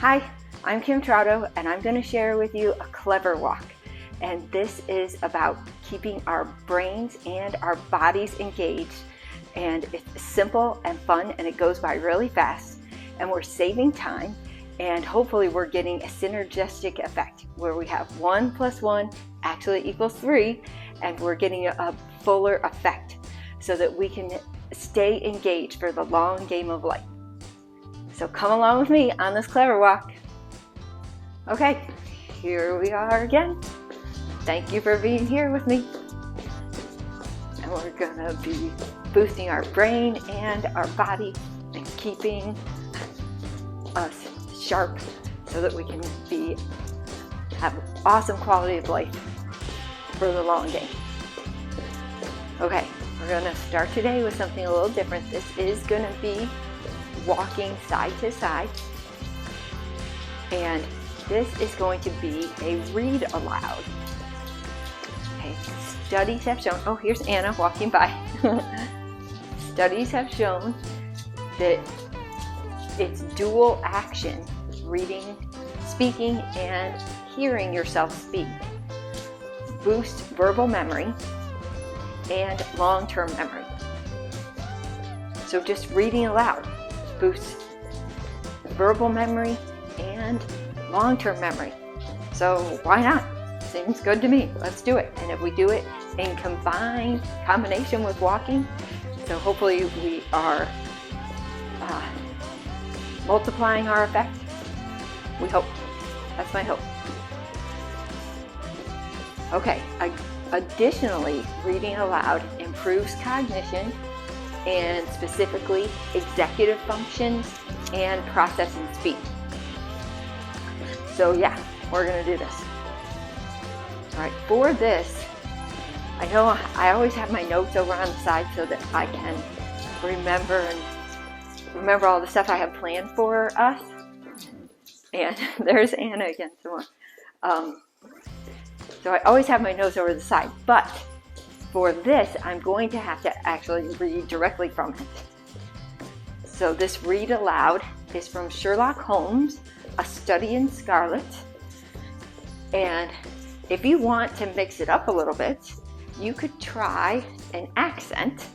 Hi, I'm Kim Trotto, and I'm going to share with you a clever walk. And this is about keeping our brains and our bodies engaged. And it's simple and fun, and it goes by really fast. And we're saving time, and hopefully we're getting a synergistic effect where we have 1 + 1 actually equals 3, and we're getting a fuller effect so that we can stay engaged for the long game of life. So come along with me on this clever walk. Okay, here we are again. Thank you for being here with me. And we're gonna be boosting our brain and our body and keeping us sharp so that we can have awesome quality of life for the long game. Okay, we're gonna start today with something a little different. This is gonna be walking side to side, and this is going to be a read aloud. Okay, studies have shown, oh, here's Anna walking by. Studies have shown that it's dual action, reading, speaking, and hearing yourself speak boosts verbal memory and long-term memory. So just reading aloud boosts verbal memory and long-term memory. So why not? Seems good to me. Let's do it. And if we do it in combination with walking, so hopefully we are multiplying our effect. We hope. That's my hope. Okay. Additionally, reading aloud improves cognition and specifically executive functions and processing speed. So yeah, we're gonna do this. All right, for this, I know I always have my notes over on the side so that I can remember all the stuff I have planned for us. And there's Anna again, so I always have my notes over the side, but for this, I'm going to have to actually read directly from it. So this read aloud is from Sherlock Holmes, A Study in Scarlet. And if you want to mix it up a little bit, you could try an accent,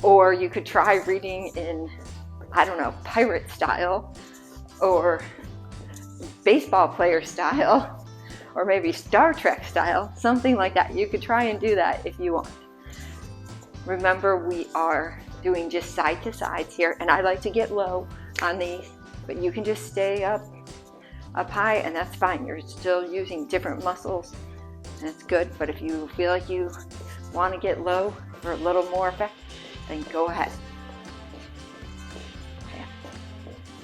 or you could try reading in, I don't know, pirate style, or baseball player style, or maybe Star Trek style, something like that. You could try and do that if you want. Remember, we are doing just side to sides here, and I like to get low on these, but you can just stay up high, and that's fine. You're still using different muscles, and it's good. But if you feel like you want to get low for a little more effect, then go ahead. Okay.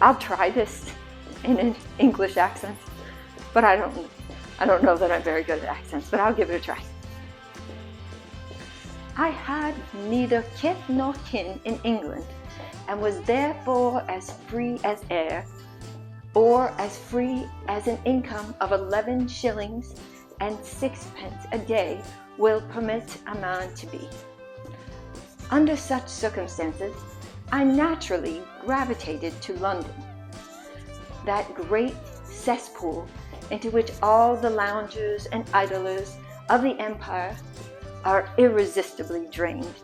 I'll try this in an English accent, but I don't know that I'm very good at accents, but I'll give it a try. I had neither kith nor kin in England, and was therefore as free as air, or as free as an income of 11 shillings and 6pence a day will permit a man to be. Under such circumstances, I naturally gravitated to London, that great cesspool into which all the loungers and idlers of the empire are irresistibly drained.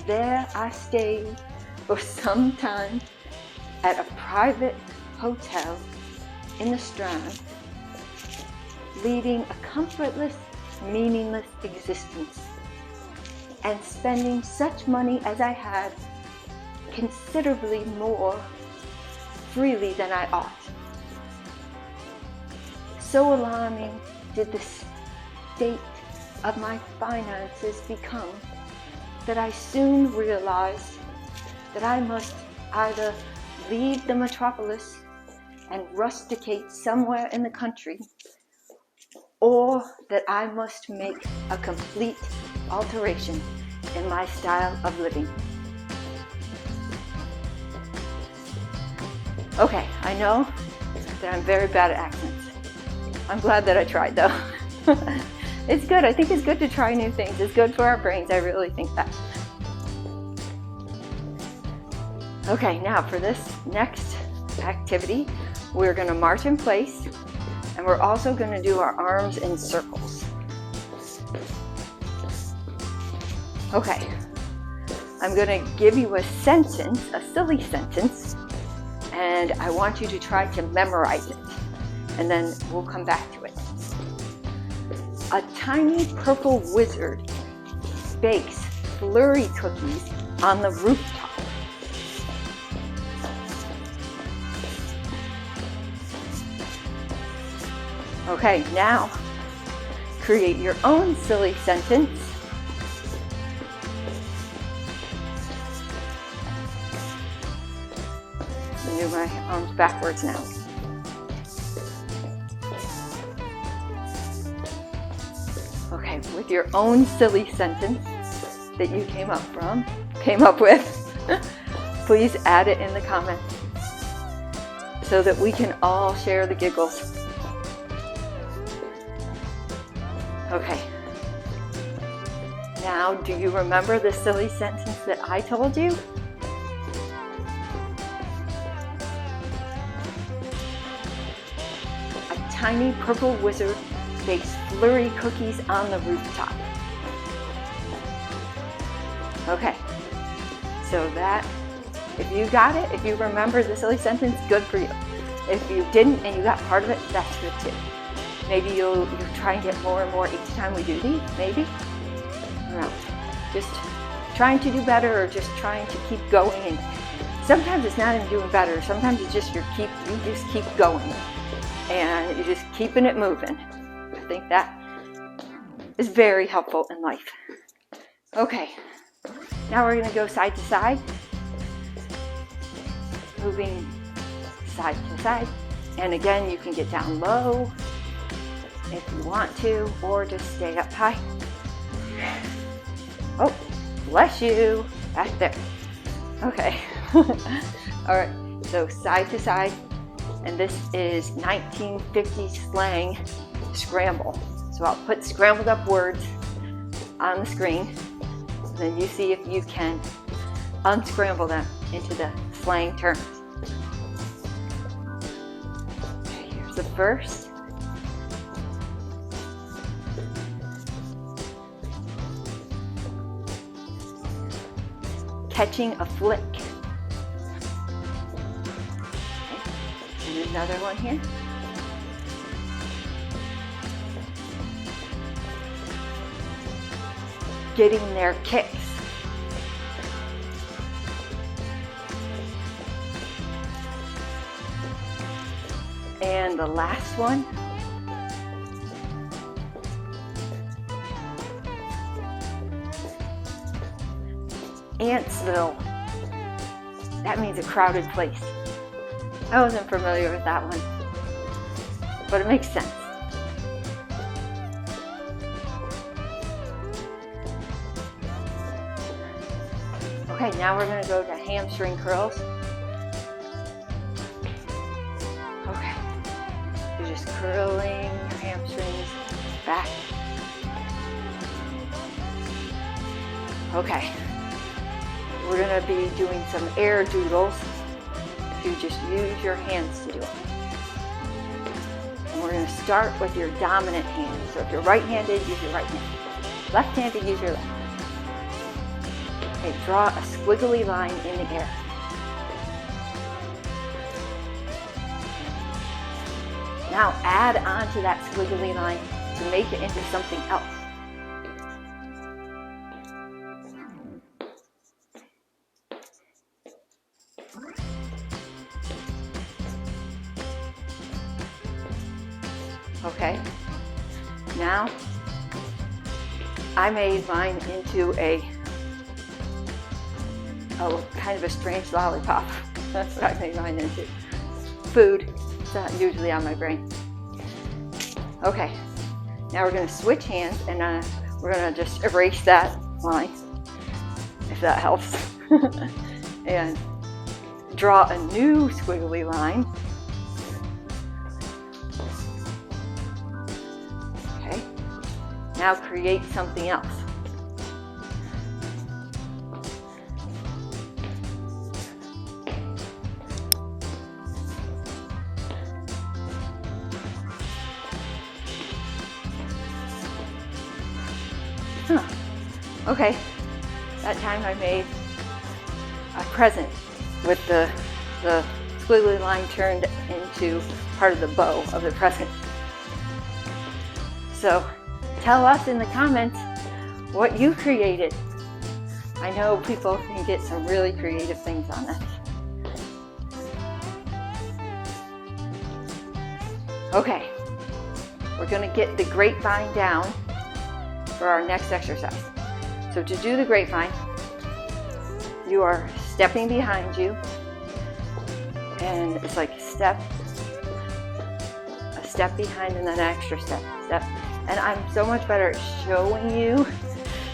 There I stayed for some time at a private hotel in the Strand, leading a comfortless, meaningless existence, and spending such money as I had, considerably more freely than I ought. So alarming did the state of my finances become that I soon realized that I must either leave the metropolis and rusticate somewhere in the country, or that I must make a complete alteration in my style of living. Okay, I know that I'm very bad at accents. I'm glad that I tried though. It's good. I think it's good to try new things. It's good for our brains. I really think that. Okay, now for this next activity, we're going to march in place, and we're also going to do our arms in circles. Okay, I'm going to give you a sentence, a silly sentence, and I want you to try to memorize it, and then we'll come back to it. A tiny purple wizard bakes flurry cookies on the rooftop. Okay, now create your own silly sentence. I'm gonna do my arms backwards now. Okay, with your own silly sentence that you came up with, please add it in the comments so that we can all share the giggles. Okay. Now, do you remember the silly sentence that I told you? A tiny purple wizard bakes flurry cookies on the rooftop. Okay. So that, if you got it, if you remember the silly sentence, good for you. If you didn't and you got part of it, that's good too. Maybe you'll try and get more and more each time we do these, maybe. No, just trying to do better, or just trying to keep going. And sometimes it's not even doing better. Sometimes it's just you just keep going, and you're just keeping it moving. I think that is very helpful in life. Okay, now we're going to go side to side, moving side to side. And again, you can get down low if you want to, or just stay up high. Oh, bless you, back there. Okay. All right, so side to side, and this is 1950s slang scramble. So I'll put scrambled up words on the screen, and then you see if you can unscramble them into the slang terms. Okay, here's the first. Catching a flick. Okay. And another one here. Getting their kicks. And the last one. Antsville. That means a crowded place. I wasn't familiar with that one, but it makes sense. Okay, now we're going to go to hamstring curls. Okay, you're just curling your hamstrings back. Okay. We're going to be doing some air doodles. You just use your hands to do it. And we're going to start with your dominant hand. So if you're right-handed, use your right hand. Left-handed, use your left. Okay, draw a squiggly line in the air. Now add on to that squiggly line to make it into something else. Okay, now I made mine into a kind of a strange lollipop. That's what I made mine into. Food, it's not usually on my brain. Okay, now we're going to switch hands, and we're going to just erase that line, if that helps, and draw a new squiggly line. Now create something else. Okay, that time I made a present with the squiggly line turned into part of the bow of the present. So tell us in the comments what you created. I know people can get some really creative things on this. Okay, we're going to get the grapevine down for our next exercise. So to do the grapevine, you are stepping behind you, and it's like a step behind, and then an extra step. And I'm so much better at showing you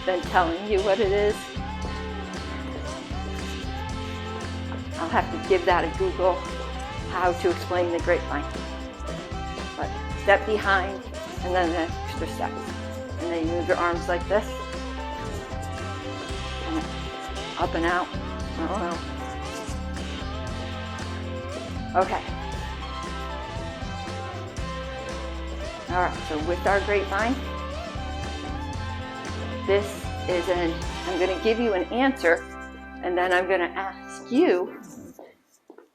than telling you what it is. I'll have to give that a Google, how to explain the grapevine. But step behind, and then an extra step. And then you move your arms like this. And up and out. I don't know. Okay. All right, so with our grapevine, this is I'm going to give you an answer, and then I'm going to ask you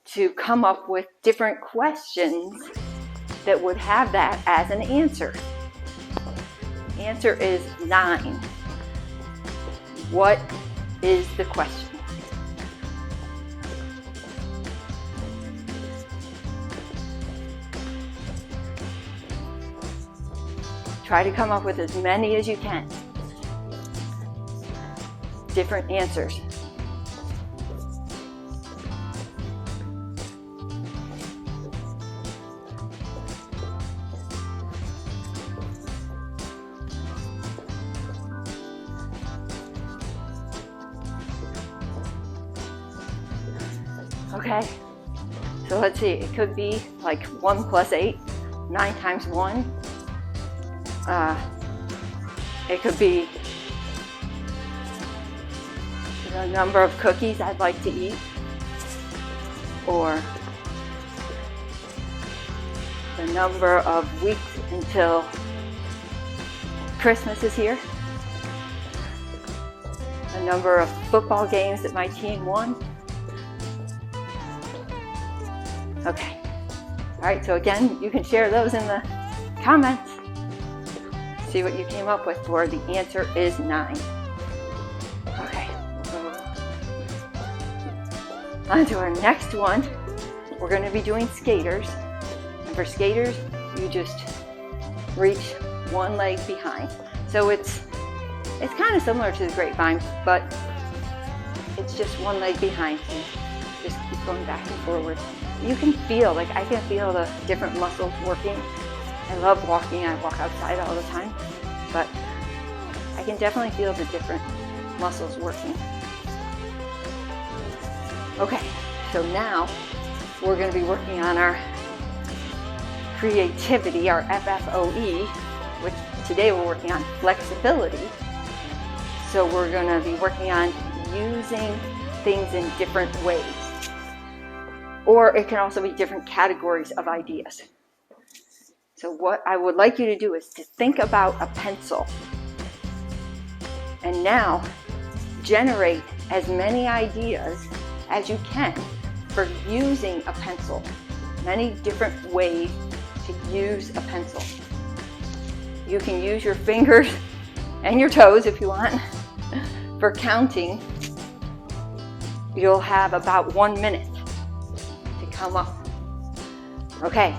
to come up with different questions that would have that as an answer. Answer is 9. What is the question? Try to come up with as many as you can. Different answers. Okay, so let's see, it could be like 1 plus 8, 9 times 1. It could be the number of cookies I'd like to eat, or the number of weeks until Christmas is here, the number of football games that my team won. Okay, all right, so again, you can share those in the comments. See what you came up with, for the answer is 9. Okay, on to our next one. We're going to be doing skaters, and for skaters you just reach one leg behind. So it's kind of similar to the grapevine, but it's just one leg behind. So just keep going back and forward. You can feel, like I can feel the different muscles working. I love walking. I walk outside all the time, but I can definitely feel the different muscles working. Okay, so now we're going to be working on our creativity, our FFOE, which today we're working on flexibility. So we're going to be working on using things in different ways. Or it can also be different categories of ideas. So what I would like you to do is to think about a pencil, and now generate as many ideas as you can for using a pencil. Many different ways to use a pencil. You can use your fingers and your toes if you want. For counting, you'll have about 1 minute to come up. Okay.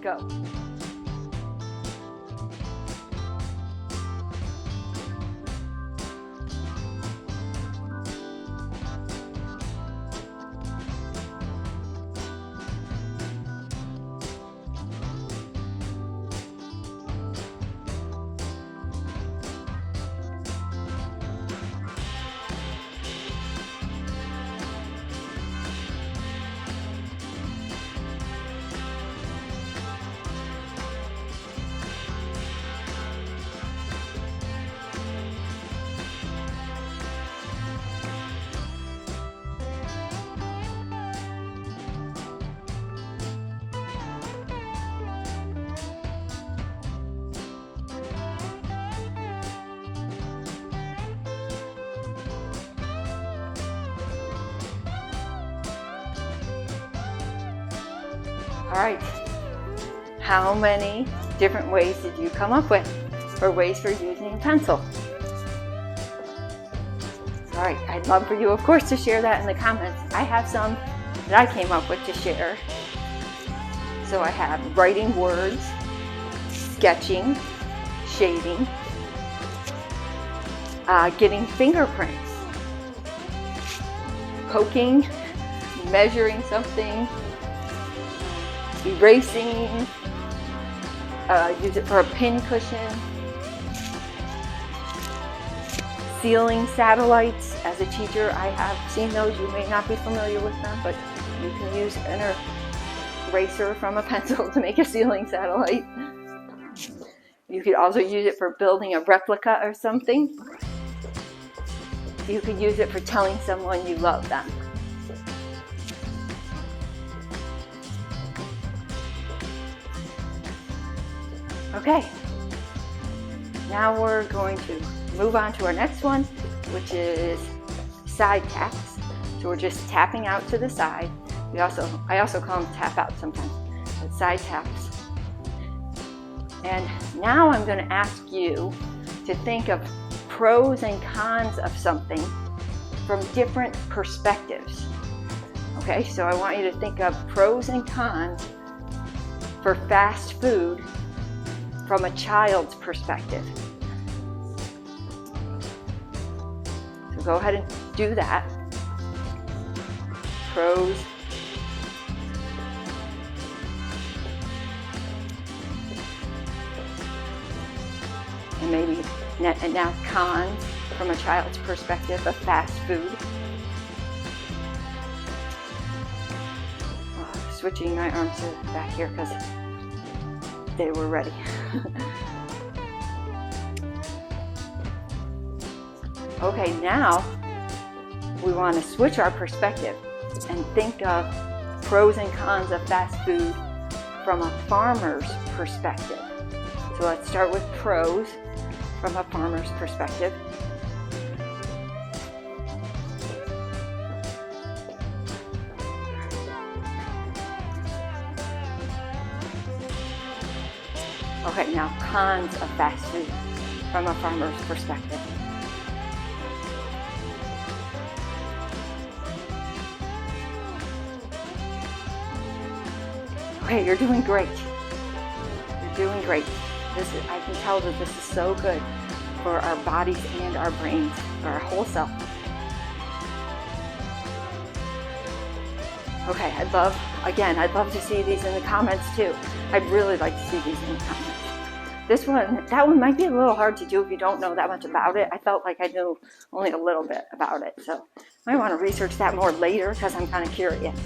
Go. All right, how many different ways did you come up with for ways for using a pencil? All right, I'd love for you, of course, to share that in the comments. I have some that I came up with to share. So I have writing words, sketching, shading, getting fingerprints, poking, measuring something, erasing, use it for a pin cushion, sealing satellites. As a teacher, I have seen those. You may not be familiar with them, but you can use an eraser from a pencil to make a sealing satellite. You could also use it for building a replica or something. You could use it for telling someone you love them. Okay, now we're going to move on to our next one, which is side taps. So we're just tapping out to the side. I also call them tap out sometimes, but side taps. And now I'm going to ask you to think of pros and cons of something from different perspectives. Okay, so I want you to think of pros and cons for fast food from a child's perspective. So go ahead and do that. Pros and maybe now cons from a child's perspective of fast food. Switching my arms back here because they were ready. Okay, now we want to switch our perspective and think of pros and cons of fast food from a farmer's perspective. So let's start with pros from a farmer's perspective. Okay, now cons of fast food from a farmer's perspective. Okay, you're doing great. You're doing great. I can tell that this is so good for our bodies and our brains, for our whole self. Okay, I'd love to see these in the comments too. I'd really like to see these in the comments. That one might be a little hard to do if you don't know that much about it. I felt like I knew only a little bit about it, so I want to research that more later because I'm kind of curious.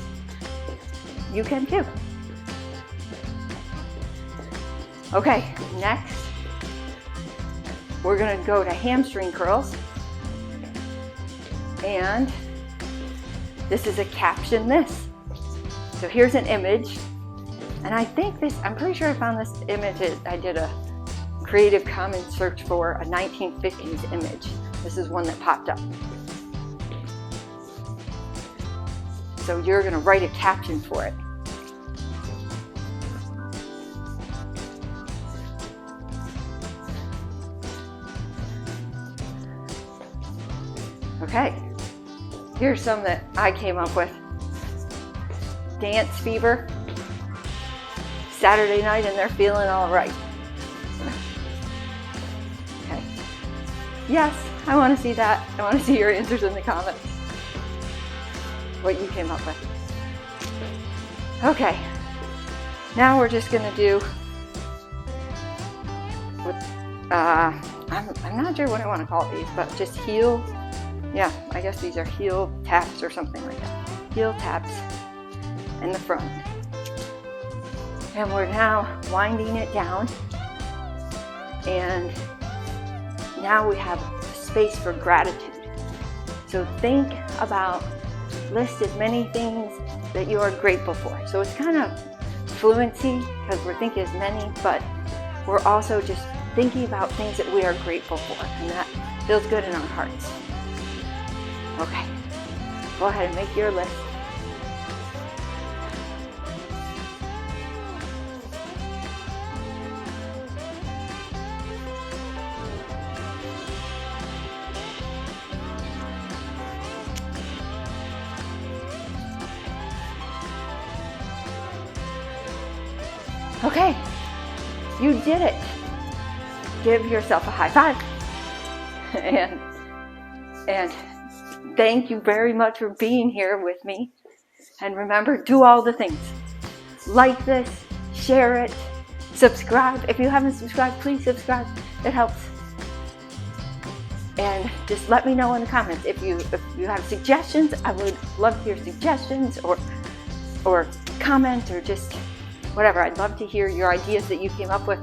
You can too. Okay, next we're going to go to hamstring curls, and this is a caption this. So here's an image, and I'm pretty sure I found this image. I did a Creative Commons search for a 1950s image. This is one that popped up. So you're going to write a caption for it. Okay, here's some that I came up with. Dance fever, Saturday night and they're feeling all right. Okay, yes, I want to see that. I want to see your answers in the comments, what you came up with. Okay, now we're just going to do, I'm not sure what I want to call these, but just heel. Yeah, I guess these are heel taps or something like that. Heel taps in the front. And we're now winding it down. And now we have space for gratitude. So think about, list as many things that you are grateful for. So it's kind of fluency because we're thinking as many, but we're also just thinking about things that we are grateful for. And that feels good in our hearts. Okay, go ahead and make your list. Okay, you did it. Give yourself a high five. And thank you very much for being here with me. And remember, do all the things. Like this, share it, subscribe. If you haven't subscribed, please subscribe. It helps. And just let me know in the comments if you have suggestions. I would love to hear suggestions or comment or just whatever. I'd love to hear your ideas that you came up with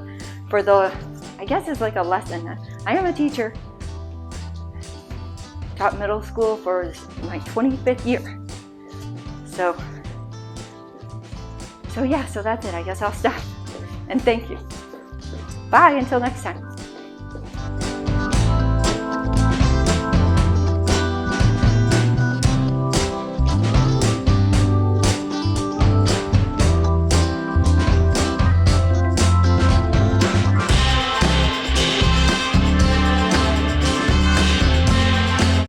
for the, I guess it's like a lesson. I am a teacher. Taught middle school for my 25th year. So yeah, so that's it. I guess I'll stop. And thank you. Bye until next time.